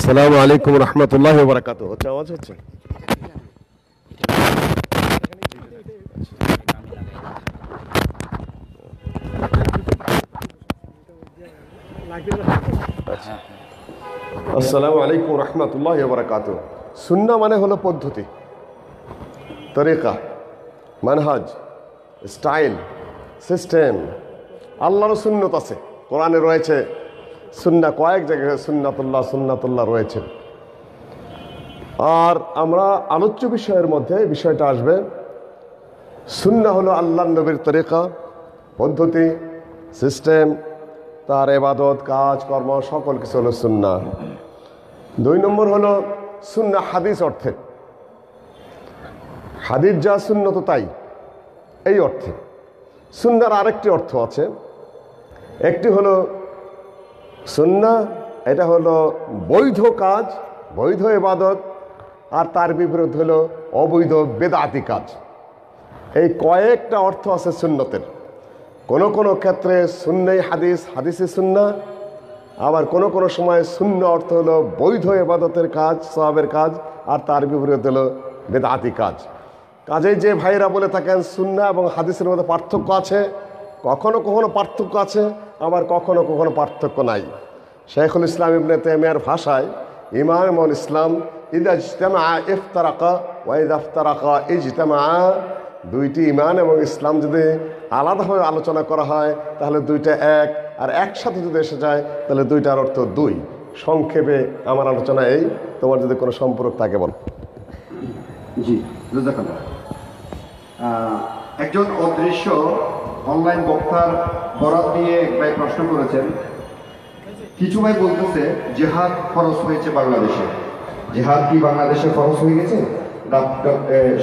আসসালামু আলাইকুম রহমতুল্লাহ বারাকাতুহু। হচ্ছে আওয়াজ হচ্ছে? আসসালামু আলাইকুম রহমতুল্লাহ বারাকাতুহু। সুন্নাহ মানে হলো পদ্ধতি, তরিকা, মানহাজ, স্টাইল, সিস্টেম। আল্লাহরও সুন্নত আছে, কোরআনে রয়েছে সুন্নাহ, কয়েক জায়গায় সুন্নাতুল্লাহ সুন্নাতুল্লাহ রয়েছে। আর আমরা আলোচ্য বিষয়ের মধ্যে বিষয়টা আসবে, সুন্নাহ হলো আল্লাহ নবীর তরিকা, পদ্ধতি, সিস্টেম, তার ইবাদত, কাজ কর্ম সকল কিছু হলো সুন্নাহ। 2 নম্বর হলো সুন্নাহ হাদিস অর্থে, হাদিস যা সুন্নত তাই, এই অর্থে। সুন্নাহর আরেকটি অর্থ আছে, একটি হলো সুন্নাহ, এটা হলো বৈধ কাজ, বৈধ ইবাদত, আর তার বিপরীত হলো অবৈধ বেদাতি কাজ। এই কয়েকটা অর্থ আছে সুন্নতের। কোনো কোনো ক্ষেত্রে সুন্নাই হাদিস, হাদিসে সুন্নাহ, আবার কোনো কোনো সময় শূন্য অর্থ হলো বৈধ ইবাদতের কাজ, সওয়াবের কাজ, আর তার বিপরীত হলো বেদাতি কাজ। কাজেই যে ভাইরা বলে থাকেন সুন্নাহ এবং হাদিসের মধ্যে পার্থক্য আছে, কখনো কখনো পার্থক্য আছে, আবার কখনো কখনো পার্থক্য নাই। শাইখুল ইসলাম ইবনে তাইমিয়ার ভাষায় ইমামুল ইসলাম ইযা ইজতামা ইফতারাকা ওয়া ইযা ইফতারাকা ইজতামা, দুইটি ইমান এবং ইসলাম যদি আলাদাভাবে আলোচনা করা হয় তাহলে দুইটা এক, আর একসাথে যদি এসে যায় তাহলে দুইটার অর্থ দুই। সংক্ষেপে আমার আলোচনা এই, তোমার যদি কোনো সম্পর্ক থাকে বল। জি, জাযাকাল্লাহ। একজন অদৃশ্য অনলাইন বক্তার বরাত দিয়ে এক ভাই প্রশ্ন করেছেন, কিছু ভাই বলতেছে জিহাদ ফরজ হয়েছে বাংলাদেশে, জিহাদ কি বাংলাদেশে ফরজ হয়ে গেছে?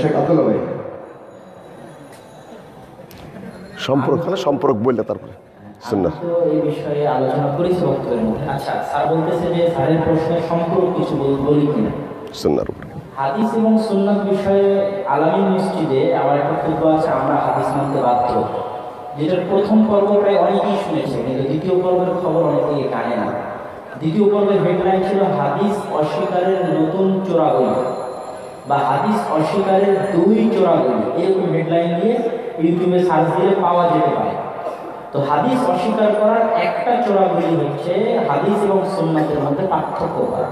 শেখ আব্দুল্লাহ ভাই সম্পর্ক হলে সম্পর্ক বললে তারপরে সুন্নাহ এই বিষয়ে আলোচনা করেছি বক্তব্যের মধ্যে। আচ্ছা, স্যার বলতেছে যে স্যারের প্রশ্নের সম্পর্ক কিছু বলি কিনা সুন্নাহর উপরে। হাদিস এবং সুন্নাত বিষয়ে আলামিন মসজিদে আমার একটা খুতবা আছে, আমরা হাদিস মানতে বাধ্য, যেটার প্রথম পর্ব প্রায় অনেকেই শুনেছে, কিন্তু দ্বিতীয় পর্বের খবর অনেকেই জানে না। দ্বিতীয় পর্বের হেডলাইন ছিল হাদিস অস্বীকারের নতুন চোরাগলি, বা হাদিস অস্বীকারের 2 চোরাগলি, এরকম হেডলাইন দিয়ে ইউটিউবে সার্চ দিলে পাওয়া যেতে পারে। তো হাদিস অস্বীকার করার একটা চোরাগলি হচ্ছে হাদিস এবং সুন্নাতের মধ্যে পার্থক্য করা।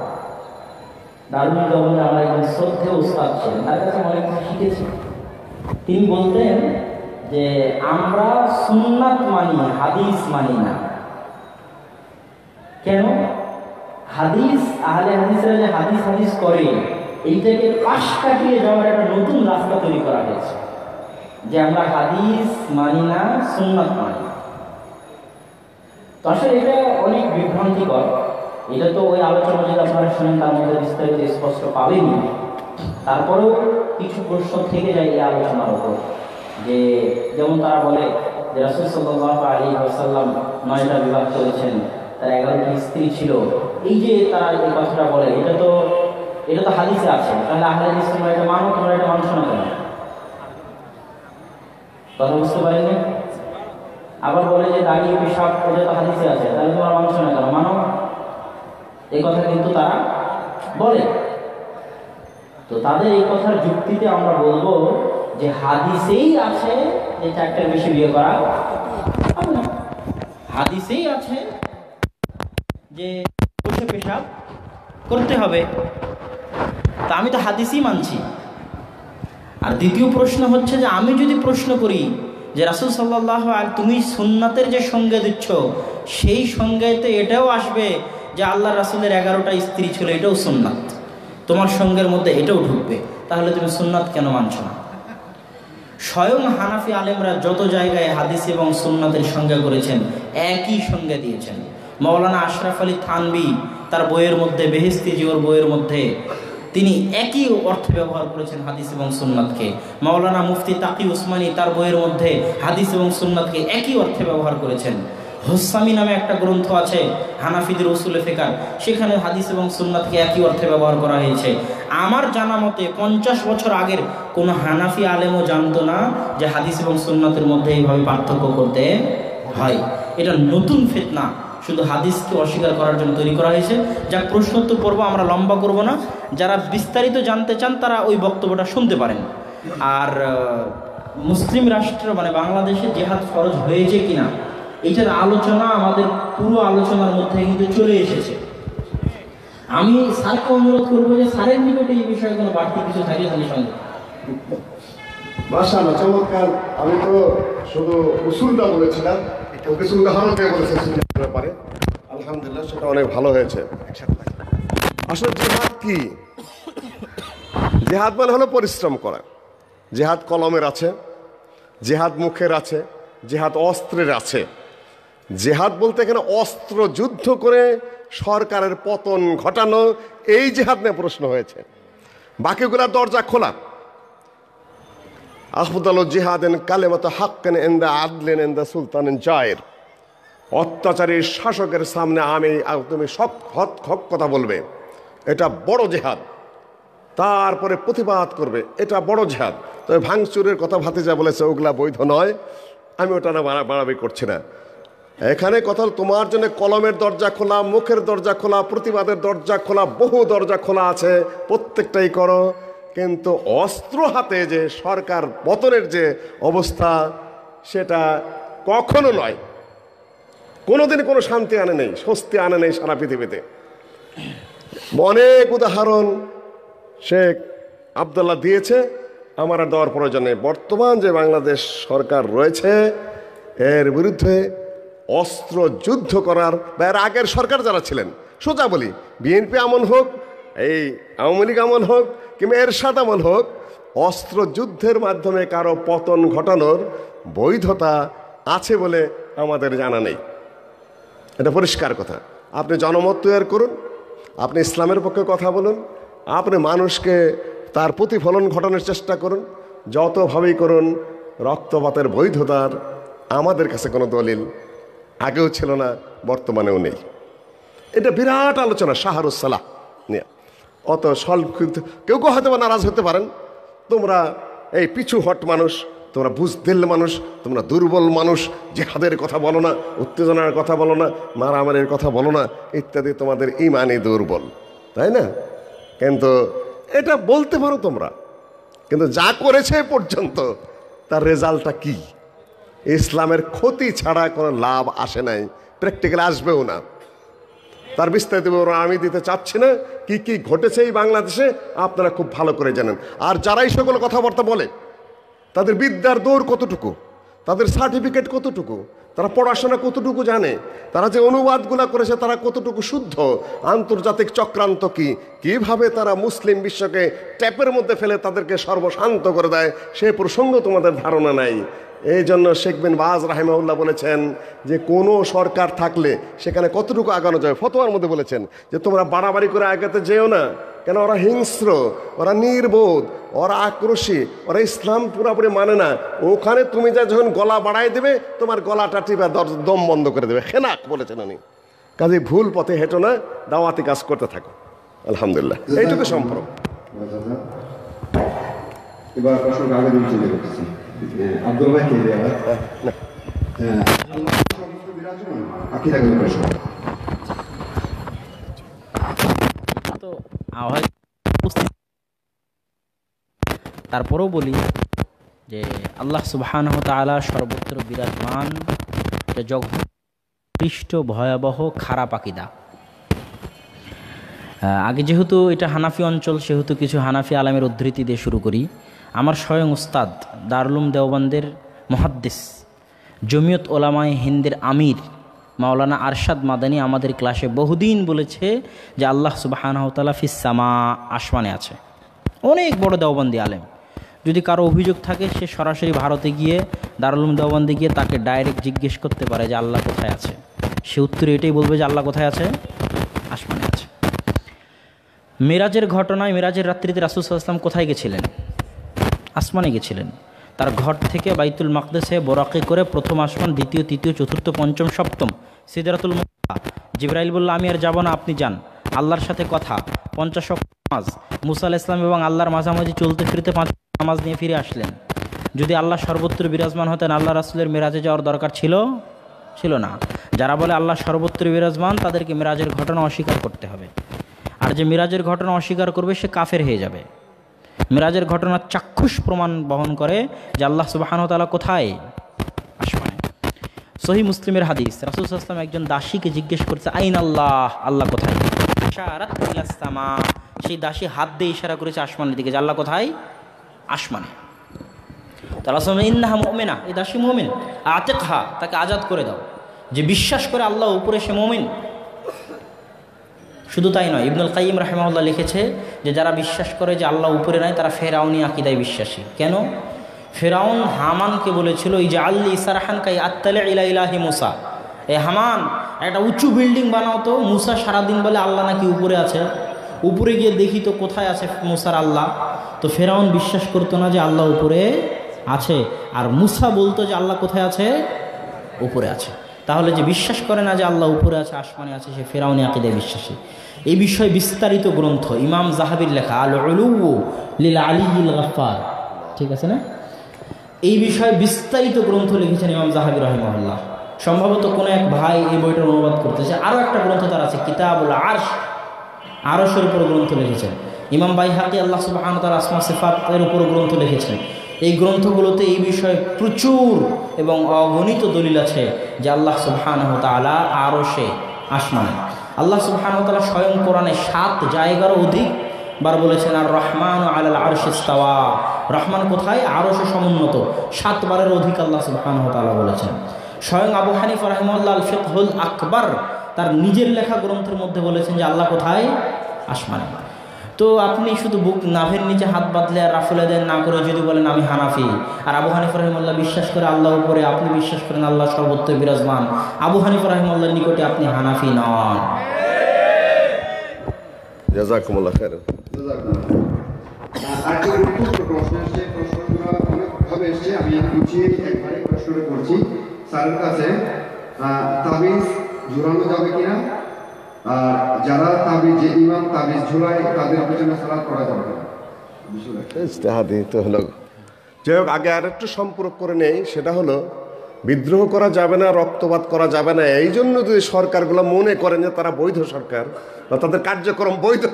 দারুণ জগতে আমরা একজন শ্রদ্ধেয় উস্তাদ ছিলেন, তার কাছে অনেক কিছু শিখেছি। তিনি বলতেন যে আমরা সুন্নাত মানি, হাদিস মানি না। কেন? হাদিস, আহলে হাদিসরা যে হাদিস হাদিস করে, এইটাকে পাশ কাটিয়ে যাওয়ার একটা নতুন রাস্তা তৈরি করা হয়েছে, যে আমরা হাদিস মানি না, সুন্নাত মানি। তো আসলে এটা অনেক বিভ্রান্তিকর। এটা তো ওই আলোচনা যদি আপনারা শুনেন তার মধ্যে বিস্তারিত স্পষ্ট পাবেনই। তারপরেও কিছু প্রশ্ন থেকে যায় এই আলোচনার উপর, যে যেমন তারা বলে যে রাসূল সাল্লাল্লাহু আলাইহি ওয়াসাল্লাম 9টা বিবাহ করেছেন, তার 11টি স্ত্রী ছিল। এই যে তারা এই কথাটা বলে, এটা তো হাদিসে আছে, তাহলে আহলে হাদিস তোমরা এটা মানো, তোমরা এটা মানছো না কেন? কথা বুঝতে পারেননি? আবার বলে যে দাড়ি পেশাব, এটা তো হাদিসে আছে, তাহলে তোমরা মানছো না কেন? মানো। এই কথা কিন্তু তারা বলে। তো তাদের এই কথার যুক্তিতে আমরা বলবো যে হাদিসেই আছে যে 4টার বেশি বিয়ে করা হবে না, হাদিসেই আছে যে বসে পেশাব করতে হবে, তা আমি তো হাদিসই মানছি। আর দ্বিতীয় প্রশ্ন হচ্ছে যে আমি যদি প্রশ্ন করি যে রাসূল সাল্লাল্লাহু আলাইহি, তুমি সুন্নাতের যে সংজ্ঞা দিচ্ছ সেই সংজ্ঞাতে এটাও আসবে যে আল্লাহ রাসূলের 11টা স্ত্রী ছিল, এটাও সুন্নাত, তোমার সঙ্গের মধ্যে এটাও ঢুকবে, তাহলে তুমি সুন্নাত কেন মানছো না? স্বয়ং হানাফি আলেমরা যত জায়গায় হাদিস এবং সুন্নাতের সংজ্ঞা করেছেন একই সংজ্ঞা দিয়েছেন। মাওলানা আশরাফ আলী থানভী তার বইয়ের মধ্যে, বেহেশতি জিওর বইয়ের মধ্যে তিনি একই অর্থে ব্যবহার করেছেন হাদিস এবং সুন্নাতকে। মাওলানা মুফতি তাকি উসমানী তার বইয়ের মধ্যে হাদিস এবং সুন্নাতকে একই অর্থে ব্যবহার করেছেন। হোসামি নামে একটা গ্রন্থ আছে হানাফিদের উসুলে ফিকাহ, সেখানে হাদিস এবং সুন্নাতকে একই অর্থে ব্যবহার করা হয়েছে। আমার জানা মতে 50 বছর আগের কোনো হানাফি আলেমও জানতো না যে হাদিস এবং সুন্নাতের মধ্যে এইভাবে পার্থক্য করতে হয়। এটা নতুন ফিতনা, শুধু হাদিসকে অস্বীকার করার জন্য তৈরি করা হয়েছে। যা প্রশ্নোত্তর পর্ব আমরা লম্বা করব না, যারা বিস্তারিত জানতে চান তারা ওই বক্তব্যটা শুনতে পারেন। আর মুসলিম রাষ্ট্র মানে বাংলাদেশে জিহাদ ফরজ হয়েছে কিনা এটার আলোচনা আমাদের পুরো আলোচনার মধ্যে কিন্তু চলে এসেছে। আমি স্যারকে অনুরোধ করবো যে স্যারের নিকটে এই বিষয়ে কোনো বাড়তি কিছু থাকলে তাহলে সঙ্গে। মাশাআল্লাহ, চমৎকার। আমি তো শুধু উসুলটা বলেছিলাম, কিছু উদাহরণ দিয়ে বলেছেন সুন্নাতের ব্যাপারে। আলহামদুলিল্লাহ, সেটা অনেক ভালো হয়েছে। আসলে জিহাদ কি? জিহাদ মানে হলো পরিশ্রম করা। জিহাদ কলমের আছে, জিহাদ মুখের আছে, জিহাদ অস্ত্রের আছে। জিহাদ বলতে এখানে অস্ত্র যুদ্ধ করে সরকারের পতন ঘটানো, এই জিহাদ নিয়ে প্রশ্ন হয়েছে। বাকিগুলার দরজা খোলা। আফদালু জিহাদিন কালিমাতু হাক্কিন ইনদা আদলিন ইনদা সুলতানিন জায়ের। অত্যাচারী শাসকের সামনে তুমি হক কথা বলবে, এটা বড় জিহাদ। তারপরে প্রতিবাদ করবে, এটা বড় জিহাদ। তবে ভাঙচুরের কথা ভাতিজা বলেছে, ওগুলা বৈধ নয়। আমি ওটা না বাড়াবাড়ি করছি না। এখানে কথা তোমার জন্য কলমের দরজা খোলা, মুখের দরজা খোলা, প্রতিবাদের দরজা খোলা, বহু দরজা খোলা আছে, প্রত্যেকটাই করো। কিন্তু অস্ত্র হাতে যে সরকার পতনের যে অবস্থা, সেটা কখনো নয়। কোনোদিন কোনো শান্তি আনে নেই, স্বস্তি আনে নেই সারা পৃথিবীতে। অনেক উদাহরণ শেখ আবদুল্লাহ দিয়েছে, আমার আর দেওয়ার প্রয়োজন নেই। বর্তমান যে বাংলাদেশ সরকার রয়েছে, এর বিরুদ্ধে অস্ত্র যুদ্ধ করার বা এর আগের সরকার যারা ছিলেন, সোজা বলি, বিএনপি আমল হোক, এই আওয়ামী লীগ আমল হোক, কিংবা এরশাদ আমল হোক, অস্ত্র যুদ্ধের মাধ্যমে কারো পতন ঘটানোর বৈধতা আছে বলে আমাদের জানা নেই। এটা পরিষ্কার কথা। আপনি জনমত তৈরি করুন, আপনি ইসলামের পক্ষে কথা বলুন, আপনি মানুষকে তার প্রতিফলন ঘটানোর চেষ্টা করুন, যতভাবেই করুন। রক্তপাতের বৈধতার আমাদের কাছে কোনো দলিল আগেও ছিল না, বর্তমানেও নেই। এটা বিরাট আলোচনা শাহরুসালাহ নিয়ে। অত সংক্ষিপ্ত কেউ হয়তো নারাজ হতে পারেন, তোমরা এই পিছু হট মানুষ, তোমরা বুঝদিল মানুষ, তোমরা দুর্বল মানুষ, জিহাদের কথা বলো না, উত্তেজনার কথা বলো না, মারামারির কথা বলো না, ইত্যাদি, তোমাদের ইমানই দুর্বল, তাই না? কিন্তু এটা বলতে পারো তোমরা, কিন্তু যা করেছে পর্যন্ত তার রেজাল্টটা কি? ইসলামের ক্ষতি ছাড়া কোনো লাভ আসে নাই, প্র্যাকটিক্যালি আসবেও না। তার বিস্তারিত বিবরণ আমি দিতে চাচ্ছি না। কি কি ঘটেছে এই বাংলাদেশে আপনারা খুব ভালো করে জানেন। আর যারাই সকল কথাবার্তা বলে, তাদের বিদ্যার দৌড় কতটুকু, তাদের সার্টিফিকেট কতটুকু, তারা পড়াশোনা কতটুকু জানে, তারা যে অনুবাদগুলো করেছে তারা কতটুকু শুদ্ধ, আন্তর্জাতিক চক্রান্ত কি, কিভাবে তারা মুসলিম বিশ্বকে ট্যাপের মধ্যে ফেলে তাদেরকে সর্বশান্ত করে দেয়, সে প্রসঙ্গ তোমাদের ধারণা নাই। এই জন্য শেখ বিন বাজ রাহিমাহুল্লাহ বলেছেন যে কোনো সরকার থাকলে সেখানে কতটুকু আগানো যায়। ফতোয়ার মধ্যে বলেছেন যে তোমরা বাড়াবাড়ি করে আগাতে যেও না, কেন ওরা হিংস্র, ওরা নির্বোধ, ওরা আক্রোশী, ওরা ইসলাম পুরোপুরি মানে না। ওখানে তুমি যা যখন গলা বাড়াই দেবে, তোমার গলাটা টিপা দম বন্ধ করে দেবে, খেনাক বলেছেন উনি। কাজে ভুল পথে হেঁটো না, দাওয়াতি কাজ করতে থাকো। আলহামদুলিল্লাহ, এইটুকু সম্পর্ক। এবার প্রশ্ন আগে দিন চলে করতেছি। আব্দুল ভাই কে দেয়া তারপরেও বলি যে আল্লাহ সুবহানাহু ওয়া তাআলা সর্বত্র বিরাজমান, জঘন্য ভয়াবহ খারাপ আকীদা। আগে যেহেতু এটা হানাফি অঞ্চল, সেহেতু কিছু হানাফি আলেমের উদ্ধৃতি দিয়ে শুরু করি। আমার স্বয়ং উস্তাদ দারুল উলুম দেওবন্দের মুহাদ্দিস, জমিয়ত ওলামায়ে হিন্দের আমির মাওলানা আরশাদ মাদানী আমাদের ক্লাসে বহুদিন বলেছে যে আল্লাহ সুবহানাহু ওয়া তাআলা ফিস সামা, আসমানে আছে। অনেক বড় দেওবন্দি আলেম। যদি কারো অভিযোগ থাকে, সে সরাসরি ভারতে গিয়ে দারুল উলুম দেওবন্দে গিয়ে তাকে ডাইরেক্ট জিজ্ঞেস করতে পারে যে আল্লাহ কোথায় আছে। সে উত্তরে এটাই বলবে যে আল্লাহ কোথায় আছে, আসমানে আছে। মেরাজের ঘটনায়, মেরাজের রাত্রিতে রাসূল সাল্লাল্লাহু আলাইহি ওয়াসাল্লাম কোথায় গেছিলেন? আসমানে গেছিলেন। তার ঘর থেকে বাইতুল মাকদেসে বোরাকে করে প্রথম আসমান, দ্বিতীয়, তৃতীয়, চতুর্থ, পঞ্চম, সপ্তম, সিদরাতুল মুনতাহা। জিবরাইল বলল আমি আর যাব না, আপনি যান। আল্লাহর সাথে কথা, 50 ওয়াক্ত নামাজ, মুসা আলাইহিস সালাম এবং আল্লাহর মাঝামাঝি চলতে ফিরতে 5 নামাজ নিয়ে ফিরে আসলেন। যদি আল্লাহ সর্বত্র বিরাজমান হতেন, আল্লাহ রাসূলের মেরাজে যাওয়ার দরকার ছিল ছিল না। যারা বলে আল্লাহ সর্বত্র বিরাজমান তাদেরকে মিরাজের ঘটনা অস্বীকার করতে হবে। আর যে মিরাজের ঘটনা অস্বীকার করবে সে কাফের হয়ে যাবে। মিরাজের ঘটনা চাক্ষুষ প্রমাণ বহন করে যে আল্লাহ সুবহানাহু ওয়া তাআলা কোথায়? আসমানে। সহিহ মুসলিমের হাদিস, রাসূল সাল্লাল্লাহু আলাইহি ওয়াসাল্লাম একজন দাসীকে জিজ্ঞেস করছে আইন আল্লাহ, আল্লাহ কোথায়? ইশারাত ইলাস সামা, সেই দাসী হাত দিয়ে ইশারা করেছে আসমানের দিকে যে আল্লাহ কোথায়? আসমানে। তাআলা বলেন ইন্নাহা মুমিনা, এই দাসী মুমিন, আতিকহা, তাকে আজাদ করে দাও। যে বিশ্বাস করে আল্লাহ উপরে সে মুমিন। শুধু তাই নয়, ইবনুল কাইয়িম রাহিমাহুল্লাহ লিখেছে যে যারা বিশ্বাস করে যে আল্লাহ উপরে নাই তারা ফেরাউনি আকীদায় বিশ্বাসী। কেন? ফেরাউন হামানকে বলেছিল ইজআল্লি সারহান কাই আত্তালি ইলা ইলাহি মুসা, এ হামান একটা উঁচু বিল্ডিং বানাও তো, মুসা সারাদিন বলে আল্লাহ নাকি উপরে আছে, উপরে গিয়ে দেখি তো কোথায় আছে মুসার আল্লাহ। তো ফেরাউন বিশ্বাস করতো না যে আল্লাহ উপরে আছে, আর মুসা বলতো যে আল্লাহ কোথায় আছে? উপরে আছে। তাহলে যে বিশ্বাস করে না যে আল্লাহ উপরে আছে, আসমানে আছে, সে ফেরাউনি আকীদায় বিশ্বাসী। এই বিষয়ে বিস্তারিত গ্রন্থ ইমাম যাহাবীর লেখা আল উলু লিল আলিয়্যিল গাফফার, ঠিক আছে না? এই বিষয়ে বিস্তারিত গ্রন্থ লিখেছেন ইমাম যাহাবী রাহিমাহুল্লাহ। সম্ভবত কোনো এক ভাই এই বইটার অনুবাদ করতেছে। আরও একটা গ্রন্থ তার আছে কিতাবুল আরশ, আরশের উপর গ্রন্থ লিখেছেন। ইমাম বাইহাকি আল্লাহ সুবহানাহু ওয়া তাআলা আসমা সিফাতের উপর গ্রন্থ লিখেছেন। এই গ্রন্থগুলোতে এই বিষয়ে প্রচুর এবং অগণিত দলিল আছে যে আল্লাহ সুবহানাহু ওয়া তাআলা আরশে, আসমানে। আল্লাহ সুবহানাহু ওয়া তাআলা স্বয়ং কোরআনে 7 জায়গারও অধিক বার বলেছেন আর রহমান আলাল আরশি ইস্তাওয়া, রহমান কোথায়? আরশে সমুন্নত। 7 বারের অধিক আল্লাহ সুবহানাহু ওয়া তাআলা বলেছেন। স্বয়ং আবু হানিফা রাহিমাহুল্লাহ আল ফিকহুল আকবার তার নিজের লেখা গ্রন্থের মধ্যে বলেছেন যে আল্লাহ কোথায়? আসমানে। তো আপনি শুধু বুক নাভের নিচে হাত বাঁধলে আর রাফুলে দেন না করে যদি বলেন আমি হানাফি, আর আবু হানিফা রাহিমাহুল্লাহ বিশ্বাস করে আল্লাহ উপরে, আপনি বিশ্বাস করেন আল্লাহ সর্বত্র বিরাজমান, আবু হানিফা রাহিমাহুল্লাহর নিকটে আপনি হানাফি নন। জাযাকুমুল্লাহ খাইরান। আরেকটা গুরুত্বপূর্ণ প্রশ্ন এসেছে, প্রশ্নগুলো অনেকভাবে এসেছে, আমি গুছিয়ে একবারে প্রশ্নটা করছি স্যারের কাছে। তাবিজ ঝুলানো যাবে কিনা, আর যারা তাবিজ, যে ইমাম তাবিজ ঝুলায় তাদের পিছনে সালাত করা যাবে না? ইজতিহাদি তো হলো। যাই হোক, আগে আর একটু সম্পর্ক করে নেই, সেটা হলো বিদ্রোহ করা যাবে না, রক্তপাত করা যাবে না। এই জন্য যদি সরকারগুলো মনে করেন যে তারা বৈধ সরকার বা তাদের কার্যক্রম বৈধ,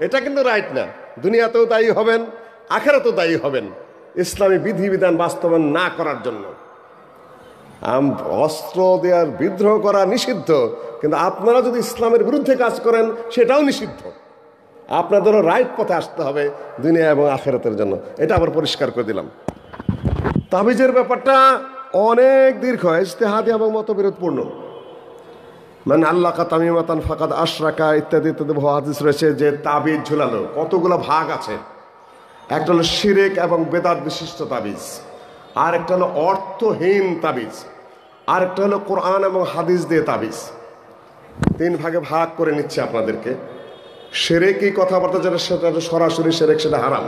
এটা কিন্তু রাইট না। দুনিয়াতেও দায়ী হবেন, আখিরাতেও দায়ী হবেন ইসলামী বিধিবিধান বাস্তবায়ন না করার জন্য। অস্ত্র দেওয়ার বিদ্রোহ করা নিষিদ্ধ, কিন্তু আপনারা যদি ইসলামের বিরুদ্ধে কাজ করেন সেটাও নিষিদ্ধ। আপনাদেরও রাইট পথে আসতে হবে দুনিয়া এবং আখিরাতের জন্য। এটা আবার পরিষ্কার করে দিলাম। তাবিজের ব্যাপারটা অনেক দীর্ঘ, ইজতিহাদি এবং মতবিরোধপূর্ণ। মানে আল্লাহ তামিমাতান ফাকাদ আশরাকা ইত্যাদি ইত্যাদি হাদিস রয়েছে যে তাবিজ ঝুলানো কতগুলো ভাগ আছে। একটা হলো শিরক এবং বেদাত বিশিষ্ট তাবিজ, আর একটা হলো অর্থহীন তাবিজ, আর একটা হলো কোরআন এবং হাদিস দিয়ে তাবিজ। 3 ভাগে ভাগ করে নিচ্ছে আপনাদেরকে। শিরকি কথাবার্তা যেটা, সেটা সরাসরি শিরক, সেটা হারাম।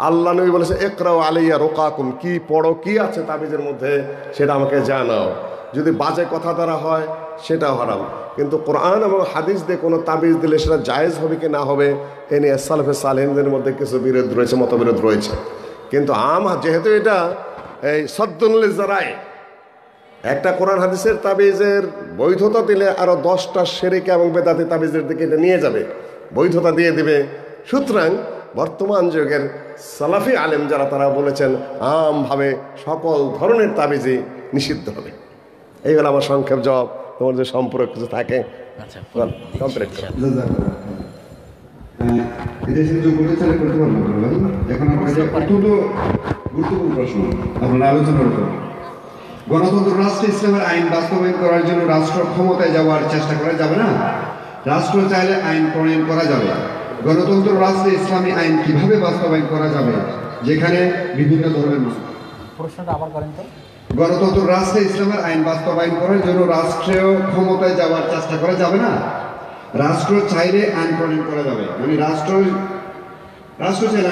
আল্লাহ নবী বলেছে ইকরাউ আলাইয়া রুকাকুম, কি পড়ো, কি আছে তাবিজের মধ্যে সেটা আমাকে জানাও। যদি বাজে কথা দ্বারা হয় সেটাও হারাম। কিন্তু কোরআন এবং হাদিস দিয়ে কোনো তাবিজ দিলে সেটা জায়েজ হবে কি না হবে এ নিয়ে সালফে সালেহিনদের মধ্যে কিছু বিরোধ রয়েছে, মতবিরোধ রয়েছে। কিন্তু যেহেতু এটা এই সদ্দুল জারায়, একটা কোরআন হাদিসের তাবিজের বৈধতা দিলে আরো 10টা শিরক এবং বেদাতি তাবিজের দিকে এটা নিয়ে যাবে, বৈধতা দিয়ে দিবে। সুতরাং বর্তমান যুগের সালাফি আলেম যারা, তারা বলেছেন আমভাবে সকল ধরনের তাবিজই নিষিদ্ধ হবে। এই হলো আমার সংক্ষেপ জবাব। তোমার যে সম্পর্ক কিছু থাকে কমপ্লিট করো। এখন অত্যন্ত গুরুত্বপূর্ণ প্রশ্ন আপনারা আলোচনা করুন। গণতন্ত্র রাষ্ট্রে ইসলামের আইন বাস্তবায়ন করার জন্য রাষ্ট্র ক্ষমতায় যাওয়ার চেষ্টা করা যাবে না? রাষ্ট্র চাইলে আইন প্রণয়ন করা যাবে। গণতন্ত্র রাষ্ট্রে ইসলামী আইন কিভাবে বাস্তবায়ন করা যাবে যেখানে বিভিন্ন ধর্মের মুসলিম? প্রশ্নটা আবার করেন তো। গণতন্ত্র রাষ্ট্রে ইসলামের আইন বাস্তবায়ন করার জন্য রাষ্ট্রীয় ক্ষমতায় যাওয়ার চেষ্টা করা যাবে না? রাষ্ট্র চাইলে আইন প্রণয়ন করা যাবে, মানে রাষ্ট্র চাইলে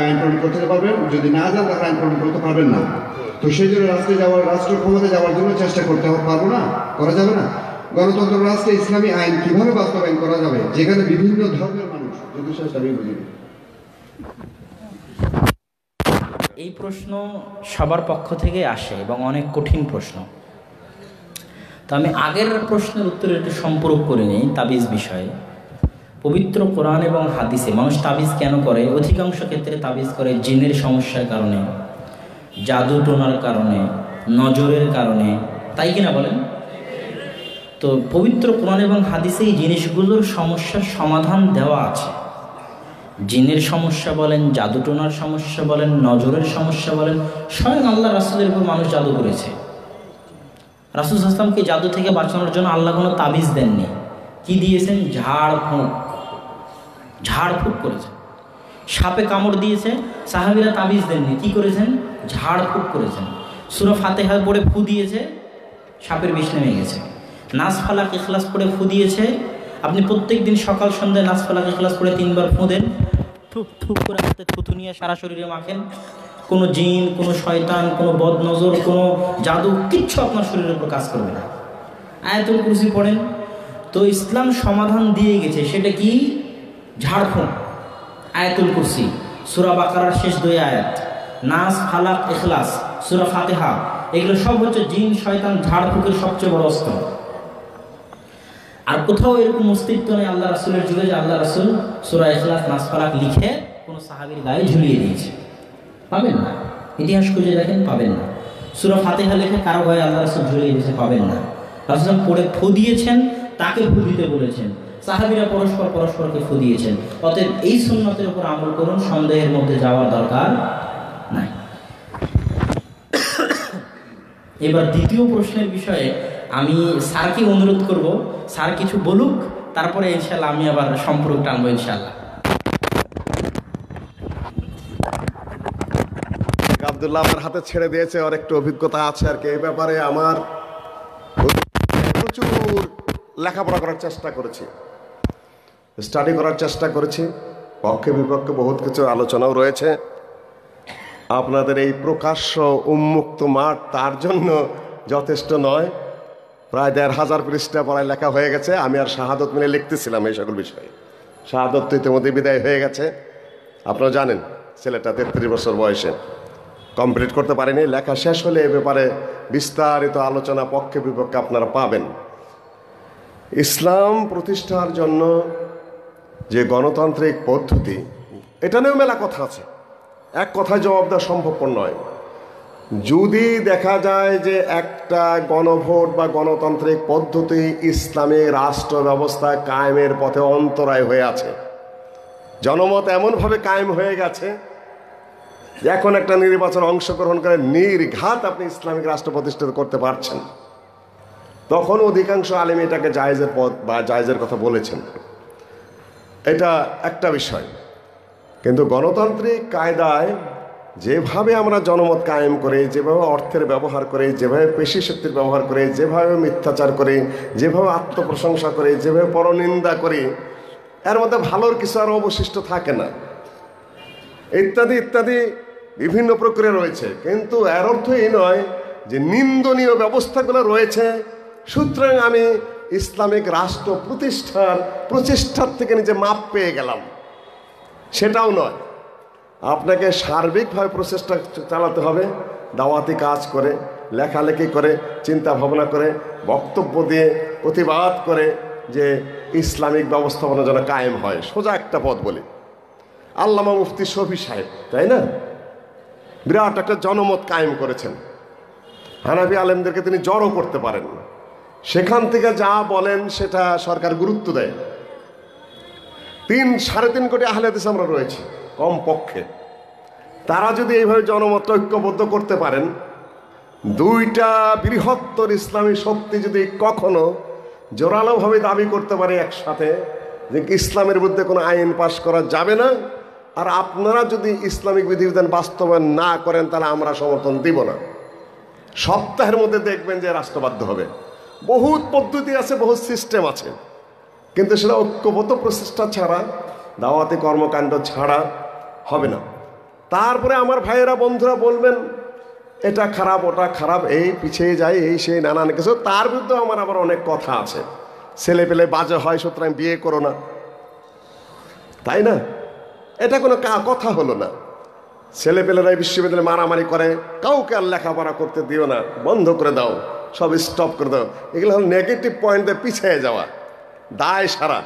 আইন প্রণয়ন করতে পারবেন, যদি না যান তাহলে আইন প্রণয়ন করতে পারবেন না। তো সেই জন্য রাষ্ট্র ক্ষমতায় যাওয়ার জন্য চেষ্টা করতে পারবো না, করা যাবে না? গণতন্ত্র রাষ্ট্রে ইসলামী আইন কিভাবে বাস্তবায়ন করা যাবে যেখানে বিভিন্ন ধর্মের মানুষ? যদি শেষ আমি বুঝিনি। এই প্রশ্ন সবার পক্ষ থেকে আসে এবং অনেক কঠিন প্রশ্ন। তো আমি আগের প্রশ্নের উত্তরে একটু সম্পর্ক করে নিই তাবিজ বিষয়ে। পবিত্র কোরআন এবং হাদিসে মানুষ তাবিজ কেন করে? অধিকাংশ ক্ষেত্রে তাবিজ করে জিনের সমস্যার কারণে, জাদু টোনার কারণে, নজরের কারণে, তাই কিনা বলেন? তো পবিত্র কোরআন এবং হাদিসে এই জিনিসগুলোর সমস্যার সমাধান দেওয়া আছে। জিনের সমস্যা বলেন, জাদু টোনার সমস্যা বলেন, নজরের সমস্যা বলেন, স্বয়ং আল্লাহ রাসূলের উপর মানুষ জাদু করেছে। রাসূল সাল্লাল্লাহু আলাইহি ওয়াসাল্লামকে জাদু থেকে বাঁচানোর জন্য আল্লাহ কোনো তাবিজ দেননি। কি দিয়েছেন? ঝাড়ফুঁক করেছেন। সাপে কামড় দিয়েছে, সাহাবীরা তাবিজ দেননি, কি করেছেন? ঝাড়ফুঁক করেছেন। সূরা ফাতিহা পড়ে ফু দিয়েছে, সাপের বিষ নেমে গেছে। নাস ফালাক ইখলাস পড়ে ফু দিয়েছে। আপনি প্রত্যেক দিন সকাল সন্ধ্যায় নাস ফালাক ইখলাস পড়ে 3 বার ফু দেন, ঠুক ঠুক করে হাতে থুতু নিয়ে সারা শরীরে মাখেন। কোনো জিন, কোনো শয়তান, কোনো বদনজর, কোনো জাদু কিচ্ছু আপনার শরীরের উপর কাজ করবে না। আয়াতুল কুরসি পড়েন। তো ইসলাম সমাধান দিয়ে গেছে, সেটা কি? ঝাড়ফুঁক। আয়াতুল কুরসি, সূরা বাকারার শেষ 2 আয়াত, নাস ফালাক ইখলাস, সূরা ফাতিহা, এগুলো সব হচ্ছে জিন শয়তান ঝাড়ফুঁকের সবচেয়ে বড় অস্ত্র। আর কোথাও এরকম অস্তিত্ব নেই আল্লাহ রাসূলের যুগে যে আল্লাহ রাসূল সূরা ইখলাস, নাস ফালাক লিখে কোনো সাহাবীর গায়ে ঝুলিয়ে দিয়েছে। পাবেন না। ইতিহাস খুঁজে দেখেন, পাবেন না। সূরা ফাতিহা লিখে কারো গায়ে আল্লাহ রাসূল ঝুলিয়ে দিয়েছে, পাবেন না। রাসূল পড়ে ফু দিয়েছেন, তাকে ফু দিতে বলেছেন, সাহাবীরা পরস্পরকে ফু দিয়েছেন। অতএব এই সুন্নতের উপর আমল করুন, সন্দেহের মধ্যে যাওয়ার দরকার নাই। এবার দ্বিতীয় প্রশ্নের বিষয়ে আমি স্যারকে অনুরোধ করব, স্যার কিছু বলুক, তারপরে ইনশাল্লাহ আমি আবার সম্পর্ক টানবো ইনশাল্লাহ। আব্দুল্লাহ আমার হাতে ছেড়ে দিয়েছে, ওর একটু অভিজ্ঞতা আছে আর কি এই ব্যাপারে। আমার প্রচুর লেখাপড়া করার চেষ্টা করেছি, স্টাডি করার চেষ্টা করেছি, পক্ষে বিপক্ষে বহুত কিছু আলোচনাও রয়েছে। আপনাদের এই প্রকাশ্য উন্মুক্ত মাঠ তার জন্য যথেষ্ট নয়। প্রায় 1500 পৃষ্ঠা পড়ায় লেখা হয়ে গেছে। আমি আর শাহাদত মিলে লিখতেছিলাম এই সকল বিষয়ে। শাহাদত তো ইতিমধ্যে বিদায় হয়ে গেছে, আপনারা জানেন। ছেলেটা 33 বছর বয়সে কমপ্লিট করতে পারেনি। লেখা শেষ হলে এ ব্যাপারে বিস্তারিত আলোচনা পক্ষে বিপক্ষে আপনারা পাবেন। ইসলাম প্রতিষ্ঠার জন্য যে গণতান্ত্রিক পদ্ধতি, এটা নিয়েও মেলা কথা আছে, এক কথায় জবাব দেওয়া সম্ভবপর নয়। যদি দেখা যায় যে একটা গণভোট বা গণতান্ত্রিক পদ্ধতি ইসলামী রাষ্ট্র ব্যবস্থা কায়েমের পথে অন্তরায় হয়ে আছে, জনমত এমনভাবে কায়েম হয়ে গেছে যে এখন একটা নির্বাচন অংশগ্রহণ করে নির্ঘাত আপনি ইসলামিক রাষ্ট্র প্রতিষ্ঠিত করতে পারছেন, তখন অধিকাংশ আলেম এটাকে জায়েজের পথ বা জায়েজের কথা বলেছেন। এটা একটা বিষয়। কিন্তু গণতান্ত্রিক কায়দায় যেভাবে আমরা জনমত কায়েম করি, যেভাবে অর্থের ব্যবহার করি, যেভাবে পেশি শক্তির ব্যবহার করি, যেভাবে মিথ্যাচার করি, যেভাবে আত্মপ্রশংসা করি, যেভাবে পরনিন্দা করি, এর মধ্যে ভালোর কিছু আর অবশিষ্ট থাকে না, ইত্যাদি ইত্যাদি বিভিন্ন প্রক্রিয়া রয়েছে। কিন্তু এর অর্থ এই নয় যে নিন্দনীয় ব্যবস্থাগুলো রয়েছে সুতরাং আমি ইসলামিক রাষ্ট্র প্রতিষ্ঠার প্রচেষ্টার থেকে নিজে মাপ পেয়ে গেলাম, সেটাও নয়। আপনাকে সার্বিকভাবে প্রচেষ্টা চালাতে হবে, দাওয়াতি কাজ করে, লেখালেখি করে, চিন্তা ভাবনা করে, বক্তব্য দিয়ে, প্রতিবাদ করে যে ইসলামিক ব্যবস্থাপনা যেন কায়েম হয়। সোজা একটা পথ বলি, আল্লামা মুফতি শফি সাহেব, তাই না, বিরাট একটা জনমত কায়েম করেছেন। হানাফি আলেমদেরকে তিনি জড়ো করতে পারেন, সেখান থেকে যা বলেন সেটা সরকার গুরুত্ব দেয়। 3-3.5 কোটি আহলে হাদিস আমরা রয়েছি কমপক্ষে। তারা যদি এইভাবে জনমত ঐক্যবদ্ধ করতে পারেন, দুইটা বৃহত্তর ইসলামী শক্তি যদি কখনো জোরালোভাবে দাবি করতে পারে একসাথে যে ইসলামের বিরুদ্ধে কোনো আইন পাশ করা যাবে না, আর আপনারা যদি ইসলামিক বিধিবিধান বাস্তবায়ন না করেন তাহলে আমরা সমর্থন দিব না, সপ্তাহের মধ্যে দেখবেন যে রাষ্ট্রবাধ্য হবে। বহুত পদ্ধতি আছে, বহুত সিস্টেম আছে, কিন্তু সেটা ঐক্যবদ্ধ প্রচেষ্টা ছাড়া, দাওয়াতি কর্মকাণ্ড ছাড়া হবে না। তারপরে আমার ভাইয়েরা বন্ধুরা বলবেন এটা খারাপ, ওটা খারাপ, এই পিছিয়ে যায়, এই সেই নানান কিছু, তার বিরুদ্ধে আমার আবার অনেক কথা আছে। ছেলে পেলে বাজে হয় সুতরাং বিয়ে করো না, তাই না? এটা কোনো কথা হলো না। ছেলে পেলেরাই বিশ্ববিদ্যালয়ে মারামারি করে, কাউকে আর লেখাপড়া করতে দিও না, বন্ধ করে দাও, সব স্টপ করে দাও। এগুলো হলো নেগেটিভ পয়েন্টে পিছিয়ে যাওয়া, দায় সারা।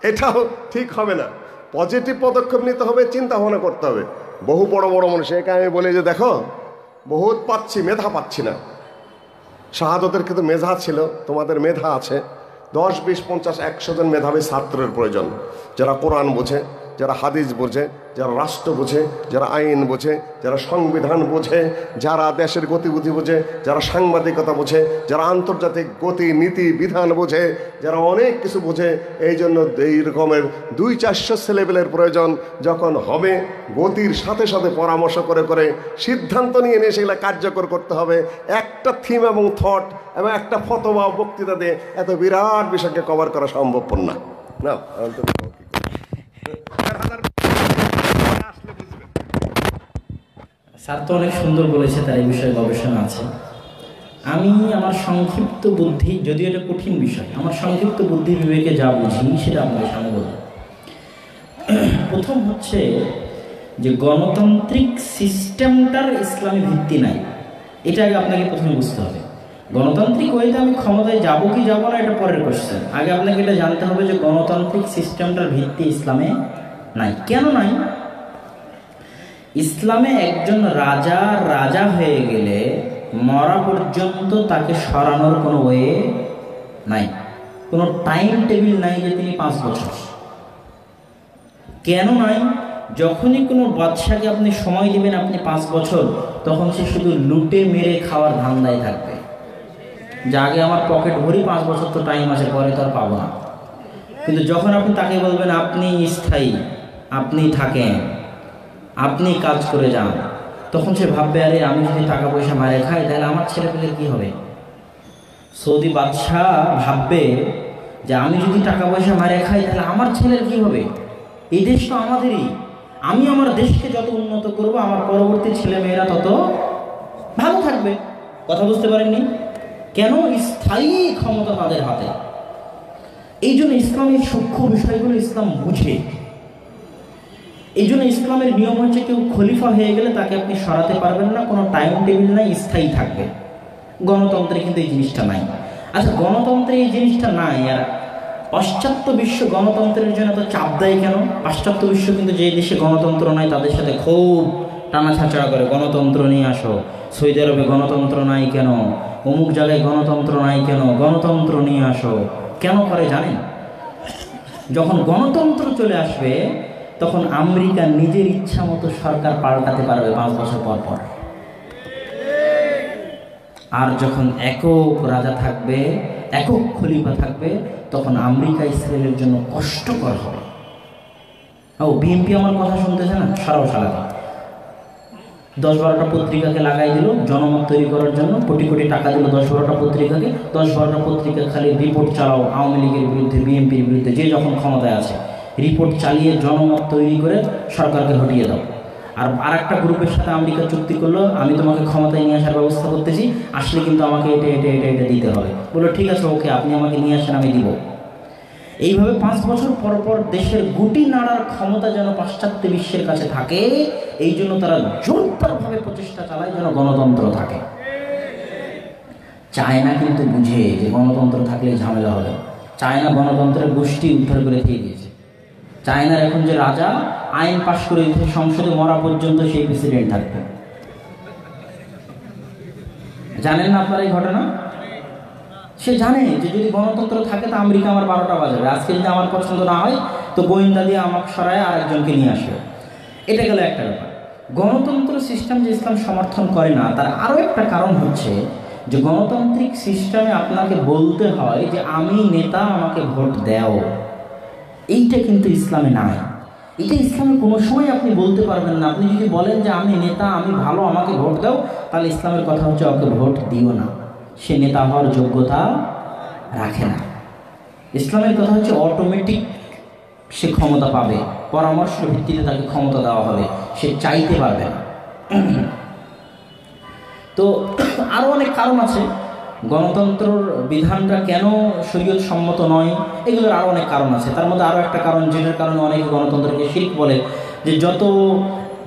এটাও ঠিক হবে না। পজিটিভ পদক্ষেপ নিতে হবে, চিন্তা ভাবনা করতে হবে। বহু বড় বড় মানুষ, একে আমি বলি যে দেখো বহুত পাচ্ছি, মেধা পাচ্ছি না। শাহাদতের কিন্তু মেধা ছিল, তোমাদের মেধা আছে। 10, 20, 50, 100 জন মেধাবী ছাত্রের প্রয়োজন, যারা কোরআন বোঝে, যারা হাদিস বোঝে, যারা রাষ্ট্র বোঝে, যারা আইন বোঝে, যারা সংবিধান বোঝে, যারা দেশের গতিবিধি বোঝে, যারা সাংবাদিকতা বোঝে, যারা আন্তর্জাতিক গতি নীতি বিধান বোঝে, যারা অনেক কিছু বোঝে। এই জন্য এই রকমের 200-400 ছেলেবেলের প্রয়োজন। যখন হবে গতির সাথে সাথে পরামর্শ করে করে সিদ্ধান্ত নিয়ে নিয়ে সেগুলো কার্যকর করতে হবে। একটা থিম এবং থট এবং একটা ফতোয়া বক্তৃতা দিয়ে এত বিরাট বিষয়কে কভার করা সম্ভবপর না। না স্যার তো অনেক সুন্দর বলেছে, তার এই বিষয়ে গবেষণা আছে। আমি আমার সংক্ষিপ্ত বুদ্ধি, যদিও এটা কঠিন বিষয়, আমার সংক্ষিপ্ত বুদ্ধি বিবেকে যা বুঝি সেটা আপনাদের সামনে বলব। প্রথম হচ্ছে যে গণতান্ত্রিক সিস্টেমটার ইসলামী ভিত্তি নাই, এটা আগে আপনাকে প্রথমে বুঝতে হবে। গণতান্ত্রিক ওয়েতে আমি ক্ষমতায় যাব কি যাব না এটা পরের কোশ্চেন। আগে আপনাকে এটা জানতে হবে যে গণতান্ত্রিক সিস্টেমটার ভিত্তি ইসলামে নাই। কেন নাই? ইসলামে একজন রাজা হয়ে গেলে মরা পর্যন্ত তাকে সরানোর কোনো ওয়ে নাই, কোনো টাইম টেবিল নাই যে তিনি 5 বছর। কেন নাই? যখনই কোনো বাদশাকে আপনি সময় দিবেন আপনি 5 বছর, তখন সে শুধু লুটে মেরে খাওয়ার ধান্দায় থাকবে, যে আগে আমার পকেট ভরি, 5 বছর তো টাইম আছে, পরে তো আর পাবো না। কিন্তু যখন আপনি তাকে বলবেন আপনি স্থায়ী, আপনি থাকেন, আপনি কাজ করে যান, তখন সে ভাববে আরে আমি যদি টাকা পয়সা মারে খাই তাহলে আমার ছেলেপেলের কী হবে। সৌদি বাদশাহ ভাববে যে আমি যদি টাকা পয়সা মারে খাই তাহলে আমার ছেলের কী হবে, এই দেশ তো আমাদেরই, আমি আমার দেশকে যত উন্নত করব আমার পরবর্তী ছেলে মেয়েরা তত ভালো থাকবে। কথা বুঝতে পারেননি? কেন? স্থায়ী ক্ষমতা তাদের হাতে। এই জন্য ইসলামের সূক্ষ্ম বিষয়গুলো ইসলাম বুঝে। এই জন্য ইসলামের নিয়ম হচ্ছে কেউ খলিফা হয়ে গেলে তাকে আপনি সরাতে পারবেন না, কোনো টাইম টেবিল নাই, স্থায়ী থাকবে। গণতন্ত্রে কিন্তু এই জিনিসটা নাই। আচ্ছা, গণতন্ত্রে এই জিনিসটা নাই, আর পাশ্চাত্য বিশ্ব গণতন্ত্রের জন্য তো চাপ দেয় কেন? পাশ্চাত্য বিশ্ব কিন্তু যে দেশে গণতন্ত্র নাই তাদের সাথে খুব টানাছাড়া করে, গণতন্ত্র নিয়ে আসো। সৌদি আরবে গণতন্ত্র নাই কেন? অমুক জায়গায় গণতন্ত্র নাই কেন? গণতন্ত্র নিয়ে আসো। কেন করে জানেন? যখন গণতন্ত্র চলে আসবে তখন আমেরিকা নিজের ইচ্ছা মতো সরকার পাল্টাতে পারবে 5 বছর পর পর। আর যখন একক রাজা থাকবে, একক খলিফা থাকবে, তখন আমেরিকা ইসরায়েলের জন্য কষ্টকর হবে। ও বিএনপি আমার কথা শুনতেছে না? সারাও সালাতে 10-12টা পত্রিকাকে লাগাই দিল জনমত তৈরি করার জন্য, কোটি কোটি টাকা দিল 10-12টা পত্রিকাকে। 10-12টা পত্রিকা খালি রিপোর্ট চালাও আওয়ামী লীগের বিরুদ্ধে, বিএনপির বিরুদ্ধে, যে যখন ক্ষমতায় আছে রিপোর্ট চালিয়ে জনমত তৈরি করে সরকারকে হটিয়ে দাও। আর একটা গ্রুপের সাথে আমেরিকা চুক্তি করলো, আমি তোমাকে ক্ষমতায় নিয়ে আসার ব্যবস্থা করতেছি, আসলে কিন্তু আমাকে এটা এটা এটা এটা দিতে হবে। বললো ঠিক আছে, ওকে, আপনি আমাকে নিয়ে আসেন, আমি দিব। এইভাবে 5 বছর পর পর দেশের গুটি নাড়ার ক্ষমতা যেন পাশ্চাত্য বিশ্বের কাছে থাকে, এই জন্য তারা জোরদারভাবে প্রচেষ্টা চালায় যেন গণতন্ত্র থাকে। চায়না কিন্তু বুঝে যে গণতন্ত্র থাকলে ঝামেলা হবে। চায়না গণতন্ত্রের গোষ্ঠী উদ্ধার করে দিয়ে দিয়েছে। চায়নার এখন যে রাজা আইন পাশ করে দিয়েছে, সংসদে মরা পর্যন্ত সেই প্রেসিডেন্ট থাকবে। জানেন না আপনারা এই ঘটনা? সে জানে যে যদি গণতন্ত্র থাকে তো আমেরিকা আমার 12টা বাজাবে, আজকে যদি আমার পছন্দ না হয় তো গোয়েন্দা দিয়ে আমাকে সরায় আরেকজনকে নিয়ে আসবে। এটা গেল একটা ব্যাপার। গণতন্ত্র সিস্টেম যে ইসলাম সমর্থন করে না, তার আরও একটা কারণ হচ্ছে যে গণতান্ত্রিক সিস্টেমে আপনাকে বলতে হয় যে আমি নেতা, আমাকে ভোট দাও। এইটা কিন্তু ইসলামে নাই। এটা ইসলামে কোনো সময় আপনি বলতে পারবেন না। আপনি যদি বলেন যে আমি নেতা, আমি ভালো, আমাকে ভোট দাও, তাহলে ইসলামের কথা হচ্ছে ওকে ভোট দিও না, সে নেতা হওয়ার যোগ্যতা রাখে না। ইসলামের কথা হচ্ছে অটোমেটিক সে ক্ষমতা পাবে, পরামর্শের ভিত্তিতে তাকে ক্ষমতা দেওয়া হবে, সে চাইতে পারবে না। তো আরও অনেক কারণ আছে গণতন্ত্রর বিধানটা কেন শরীয়ত সম্মত নয়, এগুলোর আরও অনেক কারণ আছে। তার মধ্যে আরও একটা কারণ, যেটার কারণে অনেকে গণতন্ত্রকে শিরক বলে, যে যত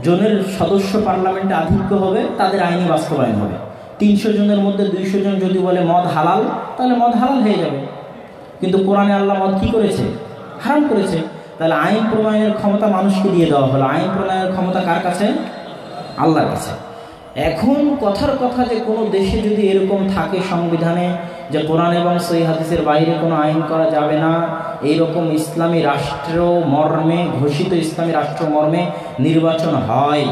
জনের সদস্য পার্লামেন্টে আধিক্য হবে তাদের আইনি বাস্তবায়ন হবে। 300 জনের মধ্যে 200 জন যদি বলে মদ হালাল, তাহলে মদ হালাল হয়ে যাবে। কিন্তু কোরআনে আল্লাহ মদ কি করেছে? হারাম করেছে। তাহলে আইন প্রণয়নের ক্ষমতা মানুষকে দিয়ে দেওয়া হলো। আইন প্রণয়নের ক্ষমতা কার কাছে? আল্লাহর কাছে। এখন কথার কথা যে কোনো দেশে যদি এরকম থাকে সংবিধানে যে কোরআন এবং সহিহ হাদিসের বাইরে কোনো আইন করা যাবে না, এইরকম ইসলামী রাষ্ট্র মর্মে, ঘোষিত ইসলামী রাষ্ট্র মর্মে নির্বাচন হয়,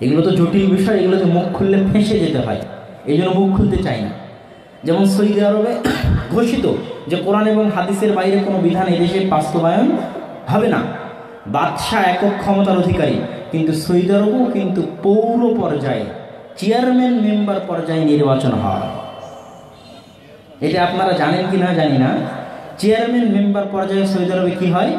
এগুলো তো জটিল বিষয়, এগুলোতে মুখ খুললে ফেঁসে যেতে হয়, এই জন্য মুখ খুলতে চাই না। যেমন সৌদি আরবে ঘোষিত যে কোরআন এবং হাদিসের বাইরে কোনো বিধান এদেশে বাস্তবায়ন হবে না, বাদশাহ একক ক্ষমতার অধিকারী। কিন্তু সৌদি আরবেও কিন্তু পৌর পর্যায়ে, চেয়ারম্যান মেম্বার পর্যায়ে নির্বাচন হয়। এটা আপনারা জানেন কি না জানি না, চেয়ারম্যান মেম্বার পর্যায়ে সৌদি আরবে কি হয়?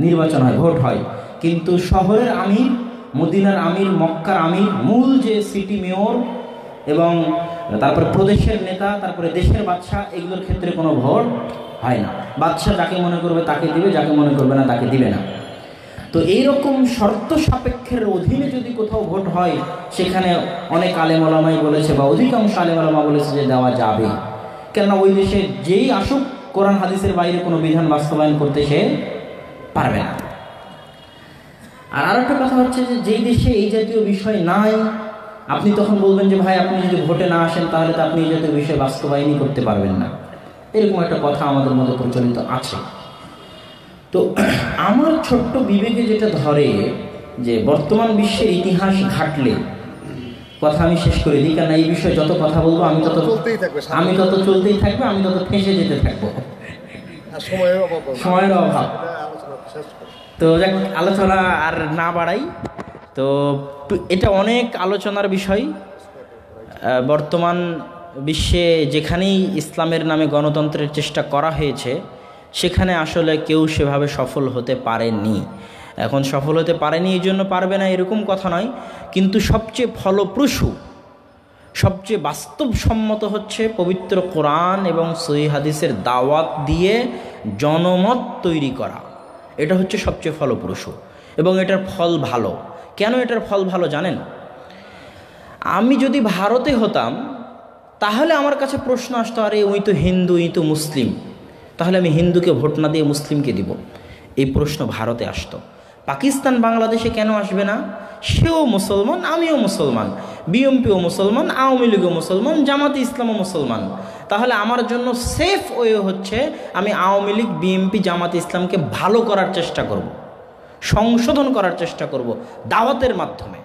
নির্বাচন হয়, ভোট হয়। কিন্তু শহরের আমির, মদিনার আমির, মক্কার আমির, মূল যে সিটি মেয়র এবং তারপরে প্রদেশের নেতা, তারপরে দেশের বাদশাহ, এগুলোর ক্ষেত্রে কোনো ভোট হয় না। বাদশাহ যাকে মনে করবে তাকে দিবে, যাকে মনে করবে না তাকে দিবে না। তো এইরকম শর্ত সাপেক্ষের অধীনে যদি কোথাও ভোট হয়, সেখানে অনেক আলেম ওলামাই বলেছে বা অধিকাংশ আলেম ওলামা বলেছে যে দেওয়া যাবে। কেননা ওই দেশে যেই আসুক কোরআন হাদিসের বাইরে কোনো বিধান বাস্তবায়ন করতে সে পারবে না। আর আরেকটা কথা হচ্ছে যে যেই দেশে এই জাতীয় বিষয় নাই, আপনি তখন বলবেন যে ভাই আপনি যদি ভোটে না আসেন তাহলে তো আপনি এই জাতীয় বিষয় বাস্তবায়নই করতে পারবেন না, এরকম একটা কথা আমাদের মধ্যে প্রচলিত আছে। তো আমার ছোট্ট বিবেকে যেটা ধরে যে বর্তমান বিশ্বের ইতিহাস ঘাটলে, কথা আমি শেষ করে দিই, কারণ এই বিষয়ে যত কথা বলবো আমি তত চলতেই থাকবে, আমি তত ফেঁসে যেতে থাকবো, সময়ের অভাব। তো যাক, আলোচনা আর না বাড়াই। তো এটা অনেক আলোচনার বিষয়। বর্তমান বিশ্বে যেখানেই ইসলামের নামে গণতন্ত্রের চেষ্টা করা হয়েছে, সেখানে আসলে কেউ সেভাবে সফল হতে পারেনি। এখন সফল হতে পারেনি এই জন্য পারবে না এরকম কথা নয়, কিন্তু সবচেয়ে ফলপ্রসূ, সবচেয়ে বাস্তবসম্মত হচ্ছে পবিত্র কোরআন এবং সহিহ হাদিসের দাওয়াত দিয়ে জনমত তৈরি করা। এটা হচ্ছে সবচেয়ে ফলপ্রসূ এবং এটার ফল ভালো। কেন এটার ফল ভালো জানেন? আমি যদি ভারতে হতাম তাহলে আমার কাছে প্রশ্ন আসতো, আরে ওই তো হিন্দু, এই তো মুসলিম, তাহলে আমি হিন্দুকে ভোট না দিয়ে মুসলিমকে দিব, এই প্রশ্ন ভারতে আসতো। পাকিস্তান বাংলাদেশে কেন আসবে না? সেও মুসলমান, আমিও মুসলমান, বিএনপিও মুসলমান, আওয়ামী লীগও মুসলমান, জামাতে ইসলামও মুসলমান। তাহলে আমার জন্য সেফ ওয়ে হচ্ছে আমি আওয়ামী লীগ, বিএনপি, জামাতে ইসলামকে ভালো করার চেষ্টা করব, সংশোধন করার চেষ্টা করব দাওয়াতের মাধ্যমে।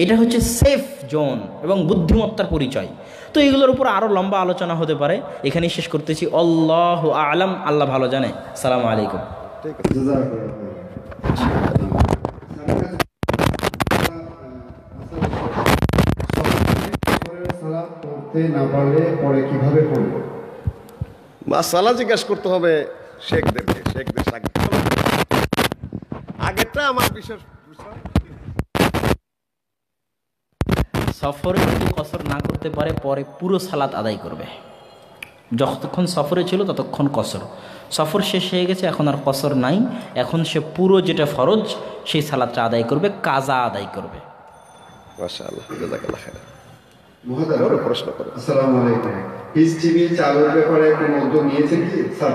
এটা হচ্ছে সেফ জোন এবং বুদ্ধিমত্তার পরিচয়। তো এগুলোর উপর আরও লম্বা আলোচনা হতে পারে, এখানেই শেষ করতেছি। আল্লাহু আ'লাম, আল্লাহ ভালো জানে। আসসালামু আলাইকুম। ঠিক আছে। না পারলে পরে কিভাবে পড়বো? মাসালা জিজ্ঞাসা করতে হবে শেখদেরকে, শেখদের সাক্ষী। আগেরটা আমার বিশেষ সফরে যদি কসর না করতে পারে পরে পুরো সালাত আদায় করবে। যতক্ষণ সফরে ছিল ততক্ষণ কসর, সফর শেষ হয়ে গেছে, এখন আর কসর নাই, এখন সে পুরো যেটা ফরজ সেই সালাতটা আদায় করবে, কাজা আদায় করবে। মাশাআল্লাহ, জাযাকাল্লাহ খাইর। মহোদয় প্রশ্ন করো। আসসালামু আলাইকুম। পিস টিভি চালুর ব্যাপারে কোনো উদ্যোগ নিয়েছেন কি স্যার?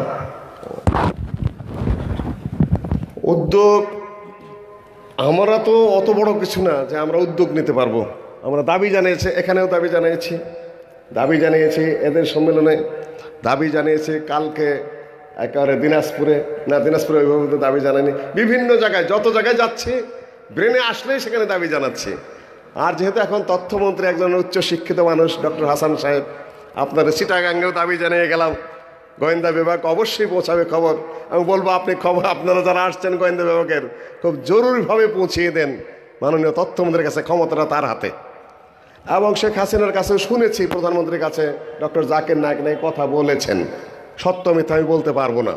উদ্যোগ আমরা তো অত বড় কিছু না যে আমরা উদ্যোগ নিতে পারবো। আমরা দাবি জানিয়েছি, এখানেও দাবি জানিয়েছি এদের সম্মেলনে দাবি জানিয়েছি। কালকে একেবারে দিনাজপুরে ওইভাবে তো দাবি জানায়নি, বিভিন্ন জায়গায় যত জায়গায় যাচ্ছি ব্রেনে আসলেই সেখানে দাবি জানাচ্ছি। আর যেহেতু এখন তথ্যমন্ত্রী একজন উচ্চ শিক্ষিত মানুষ ডক্টর হাসান সাহেব, আপনার চিটাগাঙ্গেও দাবি জানিয়ে গেলাম, গোয়েন্দা বিভাগ অবশ্যই পৌঁছাবে খবর। আমি বলবো আপনি খবর, আপনারা যারা আসছেন গোয়েন্দা বিভাগের, খুব জরুরিভাবে পৌঁছিয়ে দেন মাননীয় তথ্যমন্ত্রীর কাছে, ক্ষমতাটা তার হাতে। এবং শেখ হাসিনার কাছেও শুনেছি, প্রধানমন্ত্রীর কাছে ডক্টর জাকির নায়েক নিয়ে কথা বলেছেন, সত্য মিথ্যা আমি বলতে পারবো না।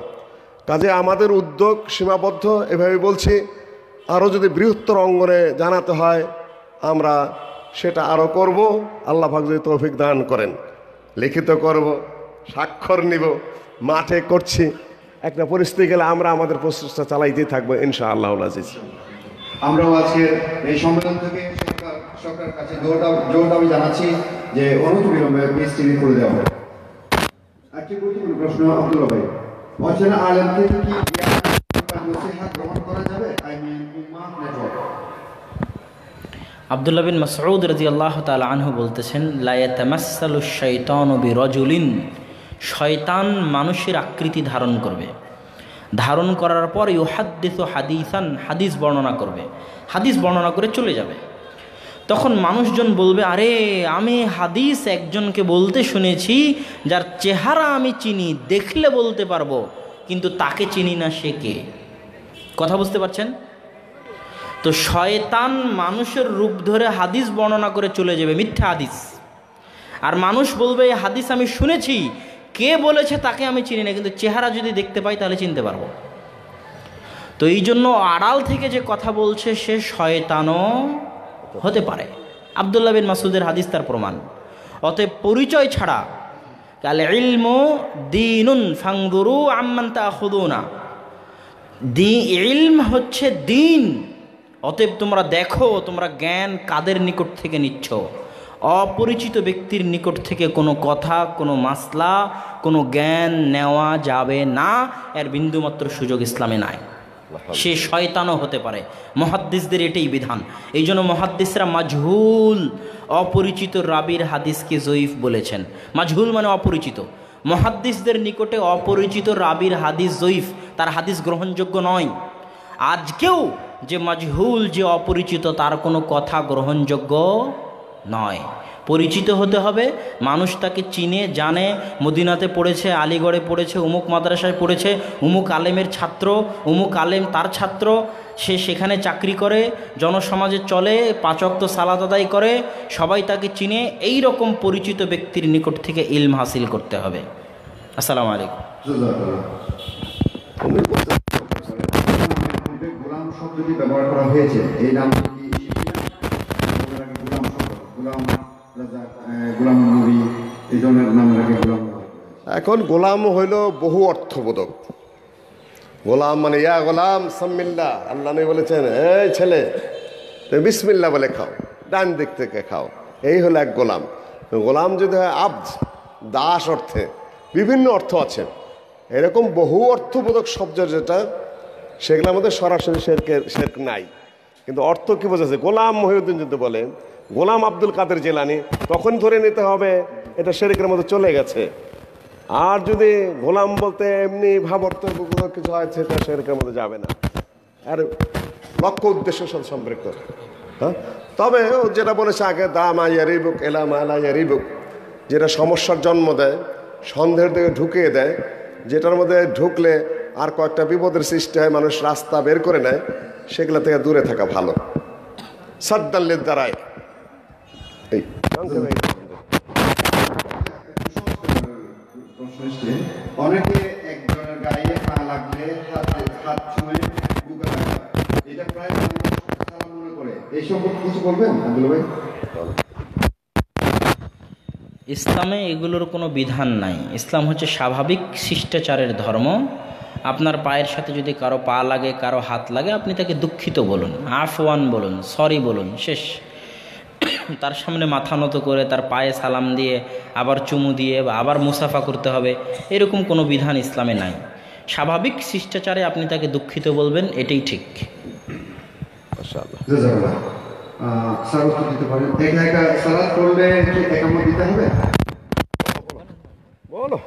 কাজে আমাদের উদ্যোগ সীমাবদ্ধ, এভাবে বলছি। আরও যদি বৃহত্তর অঙ্গনে জানাতে হয় আমরা সেটা আরও করব, আল্লাহ পাক যদি তৌফিক দান করেন। লিখিত করব, স্বাক্ষর নিব, মাঠে করছি, একটা পরিস্থিতি গেলে আমরা আমাদের প্রচেষ্টা চালাইতেই থাকবো ইনশাআল্লাহ আজিজ। আমরাও আজকের এই সম্মেলন থেকে দর্শকের কাছে জোর দাবি জানাচ্ছি যে অনতিবিলম্বে পিস টিভি করে দেওয়া হবে। একটি গুরুত্বপূর্ণ প্রশ্ন আব্দুল্লাহ ভাই, অচেনা আলেম থেকে কি নসিহত গ্রহণ করা যাবে? আই মিন উম্মাহ নেটওয়ার্ক। আব্দুল্লাহ বিন মাসউদ রাদিয়াল্লাহু তাআলা আনহু বলতেছেন, লা ইয়াতামাসসালু শাইতানু বিরাজুলিন, শয়তান মানুষের আকৃতি ধারণ করবে, ধারণ করার পর ইউহাদ্দিসু হাদিসান, হাদিস বর্ণনা করবে, হাদিস বর্ণনা করে চলে যাবে। তখন মানুষজন বলবে, আরে আমি হাদিস একজনকে বলতে শুনেছি যার চেহারা আমি চিনি, দেখলে বলতে পারবো, কিন্তু তাকে চিনি না, সে কে? কথা বুঝতে পারছেন? তো শয়তান মানুষের রূপ ধরে হাদিস বর্ণনা করে চলে যাবে, মিথ্যা হাদিস। আর মানুষ বলবে, এই হাদিস আমি শুনেছি, কে বলেছে তাকে আমি চিনি না, কিন্তু চেহারা যদি দেখতে পাই তাহলে চিনতে পারবো। তো এই জন্য আড়াল থেকে যে কথা বলছে সে শয়তানও হতে পারে। আব্দুল্লাহ বিন মাসউদের হাদিস তার প্রমাণ। অতএব পরিচয় ছাড়া, কাল ইলমু দীনুন ফাংদুরু আম্মান তাখুদুনা, ইলম হচ্ছে দিন। অতএব তোমরা দেখো তোমরা জ্ঞান কাদের নিকট থেকে নিচ্ছ। অপরিচিত ব্যক্তির নিকট থেকে কোনো কথা, কোনো মাসলা, কোনো জ্ঞান নেওয়া যাবে না, এর বিন্দুমাত্র সুযোগ ইসলামে নাই। সে শয়তানও হতে পারে। মুহাদ্দিসদের এটাই বিধান। এই জন্য মুহাদ্দিসরা মাজহুল, অপরিচিত রাবির হাদিসকে জয়ীফ বলেছেন। মাজহুল মানে অপরিচিত। মুহাদ্দিসদের নিকটে অপরিচিত রাবির হাদিস জয়ীফ, তার হাদিস গ্রহণযোগ্য নয়। আজকেও যে মাজহুল, যে অপরিচিত, তার কোনো কথা গ্রহণযোগ্য নয়। পরিচিত হতে হবে, মানুষ তাকে চিনে জানে, মদিনাতে পড়েছে, আলিগড়ে পড়েছে, উমুক মাদ্রাসায় পড়েছে, উমুক আলেমের ছাত্র, উমুক আলেম তার ছাত্র, সে সেখানে চাকরি করে, জনসমাজে চলে, 5 ওয়াক্ত সালাত আদায় করে, সবাই তাকে চিনে। এই রকম পরিচিত ব্যক্তির নিকট থেকে ইলম হাসিল করতে হবে। আসসালামু আলাইকুম। গোলাম শব্দটি ব্যবহার করা হয়েছে, এই নামটি কি গোলাম শব্দ, গোলাম নবী, এই ধরনের নাম রাখে গোলাম। এখন গোলাম হইল বহু অর্থবোধক। গোলাম মানে ইয়া গোলাম সাম্মিল্লা, আল্লাহ নবী বলেছেন, এই ছেলে তুমি বিসমিল্লা বলে খাও, ডান দিক থেকে খাও, এই হলো এক গোলাম। গোলাম যদি হয় আব্দ, দাস অর্থে, বিভিন্ন অর্থ আছে। এরকম বহু অর্থবোধক শব্দ যেটা, সেগুলোর মধ্যে সরাসরি শেরক নাই, কিন্তু অর্থ কি বোঝাচ্ছে? গোলাম মহিউদ্দিন যদি বলে গোলাম আব্দুল কাদের জিলানী, তখন ধরে নিতে হবে এটা শেরকের মধ্যে চলে গেছে। আর যদি গোলাম বলতে এমনি ভাব অর্থ কিছু হয়, সেটা শেরকের মধ্যে যাবে না, আর লক্ষ্য উদ্দেশ্যের সাথে সম্পৃক্ত। হ্যাঁ, তবে ও যেটা বলেছে আগে, দামা ইয়ারিবুক এলা মালা ইয়ারিবুক, যেটা সমস্যার জন্ম দেয়, সন্দেহের দিকে ঢুকিয়ে দেয়, যেটার মধ্যে ঢুকলে আর কয়েকটা বিপদের সৃষ্টি হয়, মানুষ রাস্তা বের করে নেয়, সেগুলো থেকে দূরে থাকা ভালো। সাদ্দাল্লের দ্বারাই এই অনেকে একজনের গায়ে পা লাগলে হাত ছুঁয়ে বুকে লাগা, এটা প্রায় সালাম মনে করে। এই সম্পর্কে কিছু বলবেন আব্দুল ভাই? ইসলামে এগুলোর কোনো বিধান নাই। ইসলাম হচ্ছে স্বাভাবিক শিষ্টাচারের ধর্ম। আপনার পায়ের সাথে যদি কারো পা লাগে, কারো হাত লাগে, আপনি তাকে দুঃখিত বলুন, আফওয়ান বলুন, সরি বলুন, শেষ। তার সামনে মাথা নত করে তার পায়ে সালাম দিয়ে আবার চুমু দিয়ে বা আবার মুসাফা করতে হবে, এরকম কোনো বিধান ইসলামে নাই। স্বাভাবিক শিষ্টাচারে আপনি তাকে দুঃখিত বলবেন, এটাই ঠিক। স্যার উত্তর দিতে পারেন, একা একা সালাত করলে কি একামত দিতে হবে? বলো।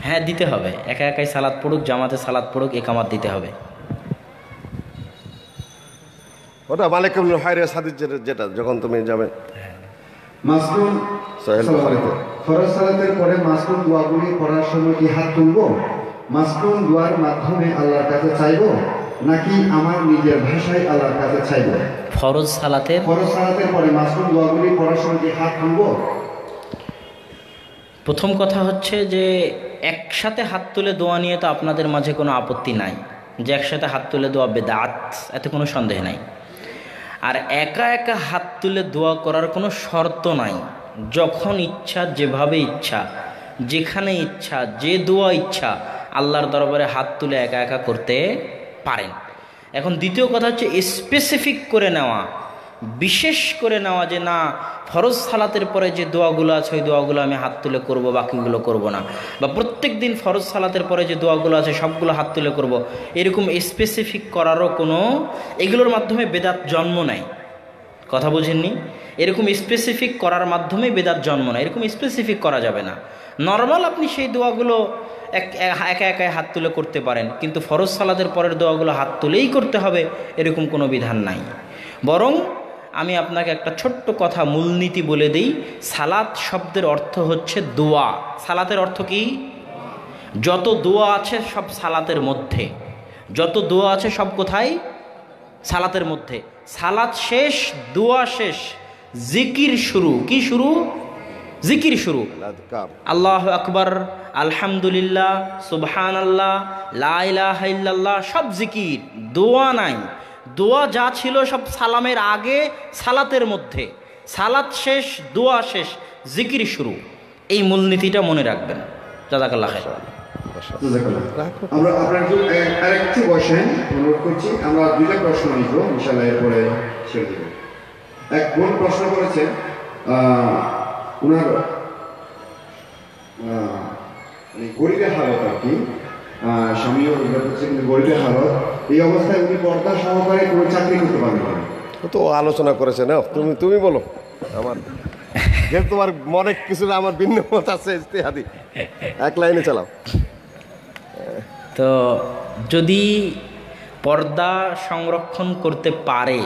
হ্যাঁ, দিতে হবে। একা একাই সালাত পড়ুক, জামাতে সালাত পড়ুক, একামত দিতে হবে। ওটা মালিক ইবনে হাইরিস হাদিস যেটা যখন তুমি যাবে মাসনুন সহিহ বুখারীতে, ফরজ সালাতের পরে মাসনুন দোয়াগুলি পড়ার সময় কি হাত তুলবো? মাসনুন দোয়ার মাধ্যমে আল্লাহর কাছে চাইবো, নাকি আমার নিজের ভাষায় আল্লাহর কাছে চাইবো? ফরজ সালাতের পরে মাসনুন দোয়াগুলি পড়ার সময় কি হাত তুলবো? প্রথম কথা হচ্ছে যে একসাথে হাত তুলে দোয়া নিয়ে তো আপনাদের মাঝে কোনো আপত্তি নাই, যে একসাথে হাত তুলে দোয়া বেদাত, এতে কোনো সন্দেহ নাই। আর একা একা হাত তুলে দোয়া করার কোনো শর্ত নাই। যখন ইচ্ছা, যেভাবে ইচ্ছা, যেখানে ইচ্ছা, যে দোয়া ইচ্ছা, আল্লাহর দরবারে হাত তুলে একা একা করতে পারেন। এখন দ্বিতীয় কথা হচ্ছে স্পেসিফিক করে নেওয়া, বিশেষ করে নেওয়া যে না ফরজ সালাতের পরে যে দোয়াগুলো আছে ওই দোয়াগুলো আমি হাত তুলে করব, বাকিগুলো করব না, বা প্রত্যেক দিন ফরজ সালাতের পরে যে দোয়াগুলো আছে সবগুলো হাত তুলে করব, এরকম স্পেসিফিক করারও কোনো, এগুলোর মাধ্যমে বেদাত জন্ম নেয়। কথা বুঝেননি? এরকম স্পেসিফিক করার মাধ্যমে বেদাত জন্ম নেয়, এরকম স্পেসিফিক করা যাবে না। নর্মাল আপনি সেই দোয়াগুলো একা একাই হাত তুলে করতে পারেন, কিন্তু ফরজ সালাতের পরের দোয়াগুলো হাত তুলেই করতে হবে এরকম কোনো বিধান নাই। বরং আমি আপনাকে একটা ছোট্ট কথা মূলনীতি বলে দিই। সালাত শব্দের অর্থ হচ্ছে দোয়া। সালাতের অর্থ কি? যত দোয়া আছে সব সালাতের মধ্যে, যত দোয়া আছে সব কোথায়? সালাতের মধ্যে। সালাত শেষ, দোয়া শেষ, জিকির শুরু। কি শুরু? জিকির শুরু। আল্লাহু আকবার, আলহামদুলিল্লাহ, সুবহানাল্লাহ, লা ইলাহা ইল্লাল্লাহ, সব জিকির, দোয়া নাই। দোয়া যা ছিল সব সালামের আগে, সালাতের মধ্যে। সালাত শেষ, দোয়া শেষ, জিকির শুরু। এই মূলনীতিটা মনে রাখবেন। জাযাকাল্লাহ খাইর। আমরা আপনার আরেকটু বসেন, অনুরোধ করছি। আমরা দুইটা প্রশ্ন নিব, ইনশাআল্লাহ এরপরে ছেড়ে দেব। এক বোন প্রশ্ন করেছেন, ওনার গরিবের হালত আর কি, স্বামীও কিন্তু গরিবের হালত, এই অবস্থায় উনি পর্দা সহকারে কোনো চাকরি করতে পারবেন না। তো আলোচনা করেছে না, তুমি বলো। আমার যেহেতু তোমার মনে কিছু আমার ভিন্ন মত আছে, ইজতিহাদি, এক লাইনে চালাও। তো যদি পর্দা সংরক্ষণ করতে পারে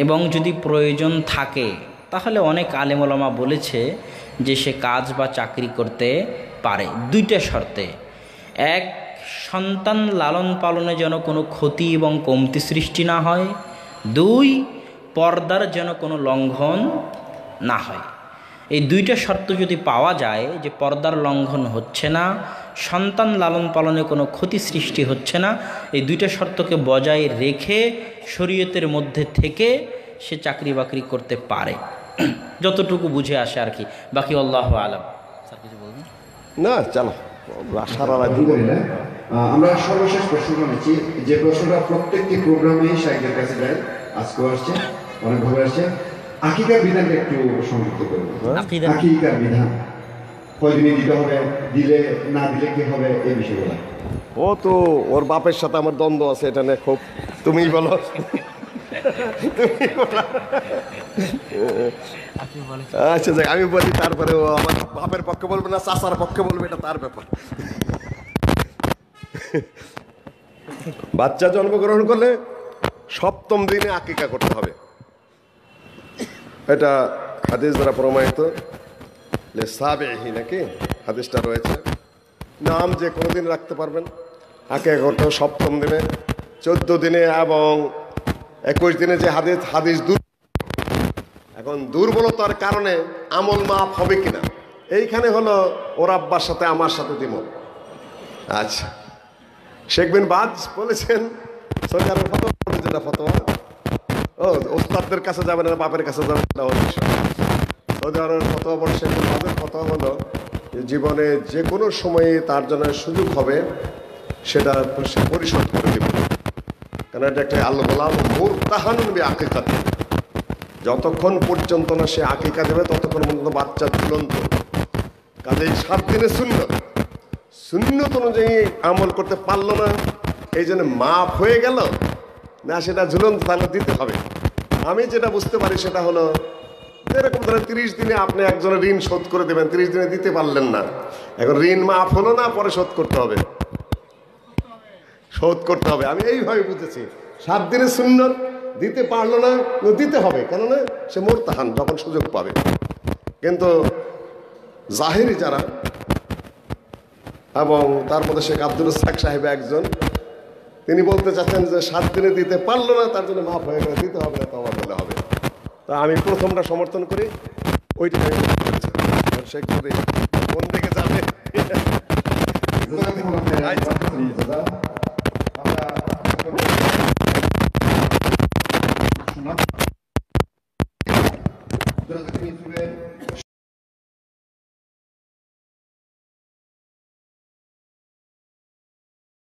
এবং যদি প্রয়োজন থাকে, তাহলে অনেক আলেম ওলামা বলেছে যে সে কাজ বা চাকরি করতে পারে, দুইটা শর্তে। এক, সন্তান লালন পালনে যেন কোনো ক্ষতি এবং কমতি সৃষ্টি না হয়। দুই, পর্দার যেন কোনো লঙ্ঘন না হয়। এই দুইটা শর্ত যদি পাওয়া যায়, যে পর্দার লঙ্ঘন হচ্ছে না, সন্তান লালন পালনে কোনো ক্ষতি সৃষ্টি হচ্ছে না, এই দুইটা শর্তকে বজায় রেখে শরীয়তের মধ্যে থেকে সে চাকরি বাকরি করতে পারে, যতটুকু বুঝে আসে আর কি। বাকি আল্লাহু আলাম। স্যার কিছু বলবেন? না, চলো সারা রাত। আমরা সর্বশেষ প্রশ্ন নিচ্ছি, যে প্রশ্নটা প্রত্যেকটি প্রোগ্রামেই শাইখের কাছে যায়, আজকেও আসছে, অনেকভাবে আসছে। আকিকার বিধানটা একটু সংযুক্ত করবো। আকিকার বিধান কয়দিনে দিতে হবে, দিলে না দিলে কি হবে, এই বিষয়গুলো। ও তো ওর বাপের সাথে আমার দ্বন্দ্ব আছে, এটা নিয়ে খুব। তুমিই বলো। আচ্ছা যাক, আমি বলি, তারপরে ও আমার বাপের পক্ষে বলবে না চাচার পক্ষে বলবে, এটা তার ব্যাপার। বাচ্চা জন্মগ্রহণ করলে 7ম দিনে আকিকা করতে হবে, এটা হাদিস দ্বারা প্রমাণিত। সাবেহি নাকি হাদিসটা রয়েছে। নাম যে কোনো দিন রাখতে পারবেন, আকিকা করতে হবে 7ম দিনে, 14 দিনে এবং 21 দিনে। যে হাদিস এখন দুর্বলতার কারণে আমল মাফ হবে কিনা, এইখানে হলো ওর আব্বার সাথে আমার সাথে দ্বিমত। আচ্ছা, শেখ বিন বাজ বলেছেন, সরকারের ফতোয়া, যেটা ফতোয়া, ওস্তাদদের কাছে যাবেন না, বাপের কাছে যাবেন না। সৌদি আরবের ফতোয়া বলে, শেখ বিন বাজের ফতোয়া হলো জীবনে যে কোনো সময়ে তার জন্য সুযোগ হবে সেটা সে পরিশোধ করে দেবে, কারণ এটা একটা আল্লাহ মুরতাহানুন বিআকিকাত। যতক্ষণ পর্যন্ত না সে আকিকা দেবে ততক্ষণ পর্যন্ত বাচ্চা ঝুলন্ত। কাজেই 7 দিনে সুন্নত অনুযায়ী আমল করতে পারলো না, এই জন্য মাফ হয়ে গেল না, সেটা ঝুলন্ত, তাহলে দিতে হবে। আমি যেটা বুঝতে পারি সেটা হলো, এরকম ধরেন 30 দিনে আপনি একজনের ঋণ শোধ করে দেবেন, 30 দিনে দিতে পারলেন না, এখন ঋণ মাফ হলো না, পরে শোধ করতে হবে, আমি এইভাবে বুঝেছি। 7 দিনে সুন্নত, দিতে পারলো না, দিতে হবে, কেননা সে মুরতাহান, যখন সুযোগ পাবে। কিন্তু জাহিরি যারা, এবং তার মধ্যে শেখ আব্দুর রাজ্জাক সাহেব একজন, তিনি বলতে চাচ্ছেন যে 7 দিনে দিতে পারলো না, তার জন্য মাফ হয়ে গেলে দিতে হবে না, তওবা করলে হবে। তা আমি প্রথমটা সমর্থন করি, ওইটা শেখ যদি কোন দিকে যাবে।